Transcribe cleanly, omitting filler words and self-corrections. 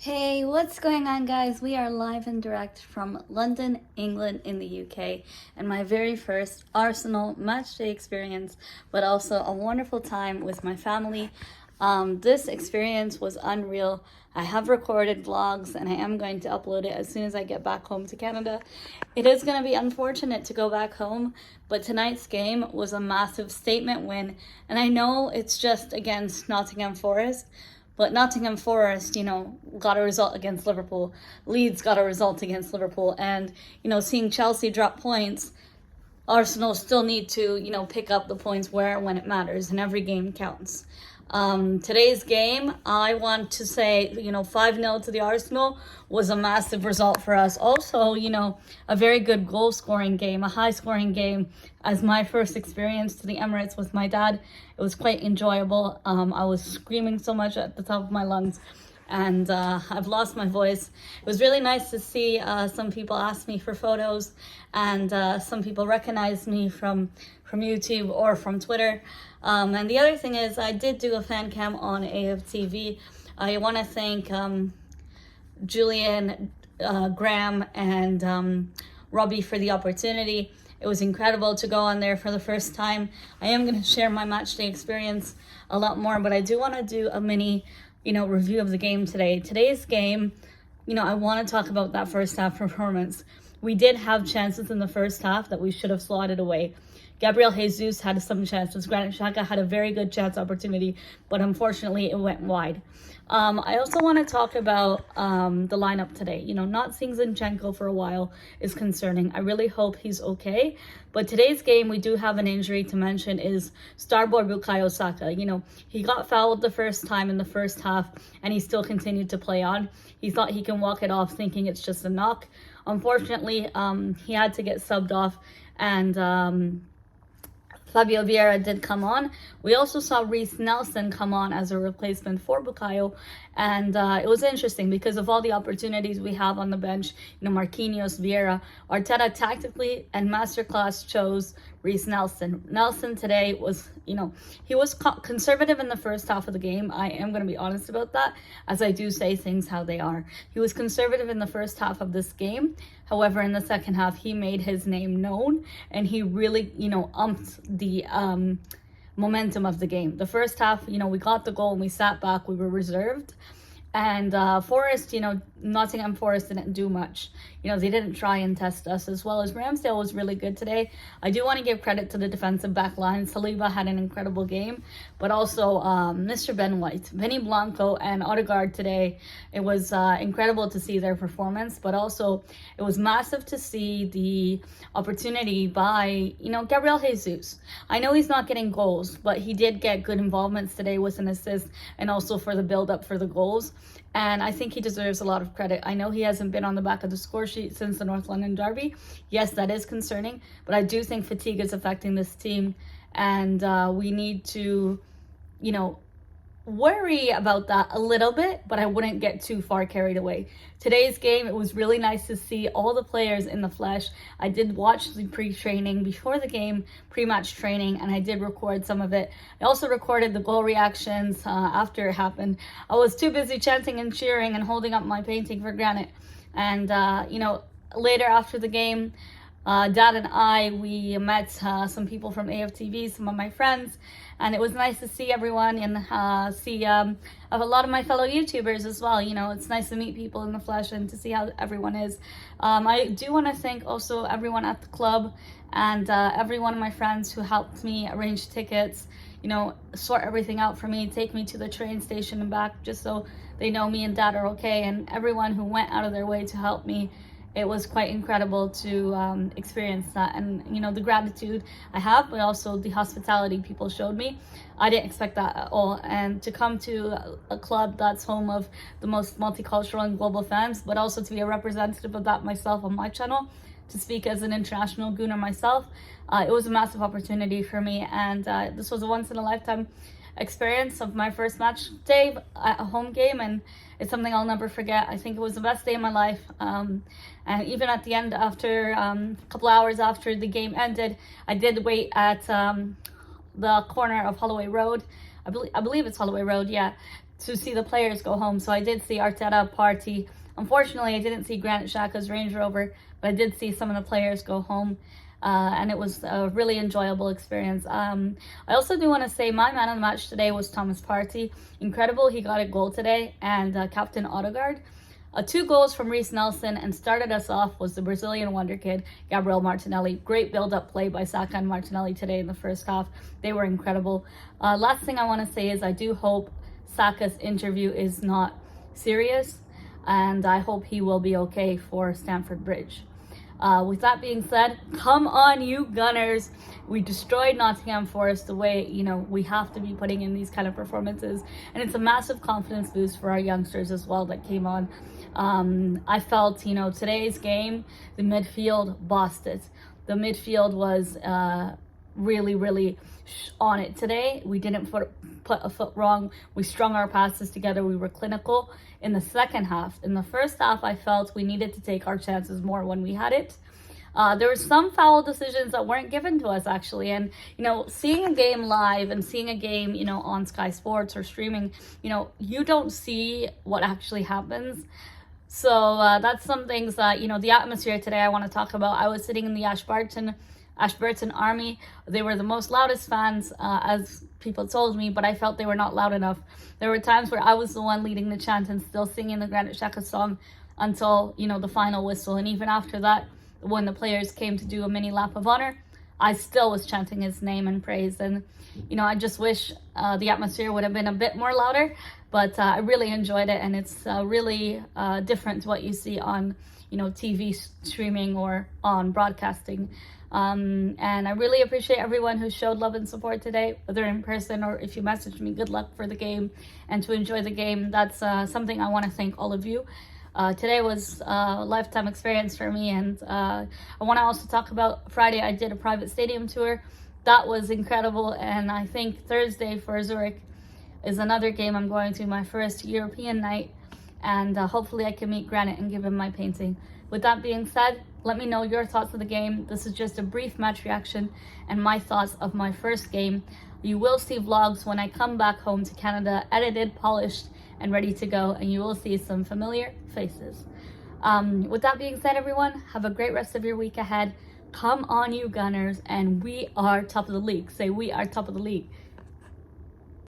Hey, what's going on, guys? We are live and direct from London, England, in the UK, and my very first Arsenal matchday experience, but also a wonderful time with my family. This experience was unreal. I have recorded vlogs and I am going to upload it as soon as I get back home to Canada. It is going to be unfortunate to go back home, but tonight's game was a massive statement win, and I know it's just against Nottingham Forest. But Nottingham Forest, got a result against Liverpool. Leeds got a result against Liverpool. And, seeing Chelsea drop points, Arsenal still need to, pick up the points where and when it matters, and every game counts. Today's game, I want to say, 5-0 to the Arsenal was a massive result for us. Also, a very good goal scoring game, a high scoring game. As my first experience to the Emirates with my dad, it was quite enjoyable. I was screaming so much at the top of my lungs, and I've lost my voice. It was really nice to see some people ask me for photos, and some people recognize me from YouTube or from Twitter. And the other thing is, I did do a fan cam on AFTV. I want to thank Julian, Graham, and Robbie for the opportunity. It was incredible to go on there for the first time. I am going to share my matchday experience a lot more, but I do want to do a mini, review of the game today. Today's game, I want to talk about that first half performance. We did have chances in the first half that we should have slotted away. Gabriel Jesus had some chances. Granit Xhaka had a very good chance opportunity, but unfortunately it went wide. I also want to talk about the lineup today. Not seeing Zinchenko for a while is concerning. I really hope he's okay. But today's game, we do have an injury to mention, is Starboy Bukayo Saka. He got fouled the first time in the first half, and he still continued to play on. He thought he can walk it off thinking it's just a knock. Unfortunately, he had to get subbed off, and Fabio Vieira did come on. We also saw Reiss Nelson come on as a replacement for Bukayo, and it was interesting because of all the opportunities we have on the bench, Marquinhos, Vieira, Arteta tactically and masterclass chose Reiss Nelson. Nelson today was, he was conservative in the first half of the game. I am going to be honest about that, as I do say things how they are. He was conservative in the first half of this game. However, in the second half, he made his name known, and he really, umped the momentum of the game. The first half, we got the goal and we sat back, we were reserved. And Forest, Nottingham Forest didn't do much. They didn't try and test us, as well as Ramsdale was really good today. I do want to give credit to the defensive back line. Saliba had an incredible game, but also Mr. Ben White, Benny Blanco, and Odegaard today. It was incredible to see their performance, but also it was massive to see the opportunity by, Gabriel Jesus. I know he's not getting goals, but he did get good involvements today with an assist and also for the build-up for the goals. And I think he deserves a lot of credit. I know he hasn't been on the back of the score sheet since the North London Derby. Yes, that is concerning, but I do think fatigue is affecting this team, and we need to, worry about that a little bit, but I wouldn't get too far carried away. Today's game, it was really nice to see all the players in the flesh. I did watch the pre-training before the game, pre-match training, and I did record some of it. I also recorded the goal reactions after it happened. I was too busy chanting and cheering and holding up my painting for Granit. And, later after the game, Dad and I, we met some people from AFTV, some of my friends, and it was nice to see everyone and see a lot of my fellow YouTubers as well. It's nice to meet people in the flesh and to see how everyone is. I do want to thank also everyone at the club and every one of my friends who helped me arrange tickets, sort everything out for me, take me to the train station and back, just so they know me and Dad are okay, and everyone who went out of their way to help me. It was quite incredible to experience that, and the gratitude I have, but also the hospitality people showed me. I didn't expect that at all, and to come to a club that's home of the most multicultural and global fans, but also to be a representative of that myself on my channel, to speak as an international Gooner myself, it was a massive opportunity for me, and this was a once-in-a-lifetime experience of my first match day at a home game, and it's something I'll never forget. I think it was the best day of my life, and even at the end, after a couple hours after the game ended, I did wait at the corner of Holloway Road. I believe it's Holloway Road, yeah, to see the players go home. So I did see Arteta, Partey. Unfortunately, I didn't see Granit Xhaka's Range Rover, but I did see some of the players go home. And it was a really enjoyable experience. I also do want to say my man of the match today was Thomas Partey. Incredible, he got a goal today, and Captain Odegaard. 2 goals from Reiss Nelson, and started us off was the Brazilian wonder kid, Gabriel Martinelli. Great build-up play by Saka and Martinelli today in the first half. They were incredible. Last thing I want to say is I do hope Saka's interview is not serious, and I hope he will be okay for Stamford Bridge. With that being said, come on, you Gunners. We destroyed Nottingham Forest the way, we have to be putting in these kind of performances. And it's a massive confidence boost for our youngsters as well that came on. I felt, today's game, the midfield bossed it. The midfield was really, really on it today. We didn't put a foot wrong. We strung our passes together. We were clinical in the second half. In the first half, I felt we needed to take our chances more when we had it. There were some foul decisions that weren't given to us, actually. And, seeing a game live and seeing a game, on Sky Sports or streaming, you don't see what actually happens. So that's some things that, the atmosphere today I want to talk about. I was sitting in the Ashburton Army. They were the most loudest fans, as people told me, but I felt they were not loud enough. There were times where I was the one leading the chant and still singing the Granit Xhaka song until, the final whistle. And even after that, when the players came to do a mini lap of honor, I still was chanting his name and praise. And, I just wish the atmosphere would have been a bit more louder, but I really enjoyed it. And it's really different to what you see on, TV streaming or on broadcasting. And I really appreciate everyone who showed love and support today, whether in person or if you messaged me. Good luck for the game and to enjoy the game. That's something I want to thank all of you. Today was a lifetime experience for me, and I want to also talk about Friday. I did a private stadium tour. That was incredible, and I think Thursday for Zurich is another game I'm going to, my first European night, and hopefully I can meet Granit and give him my painting. With that being said, let me know your thoughts of the game. This is just a brief match reaction and my thoughts of my first game. You will see vlogs when I come back home to Canada, edited, polished, and ready to go, and you will see some familiar faces. With that being said, everyone, have a great rest of your week ahead. Come on, you Gunners, and we are top of the league. Say, we are top of the league.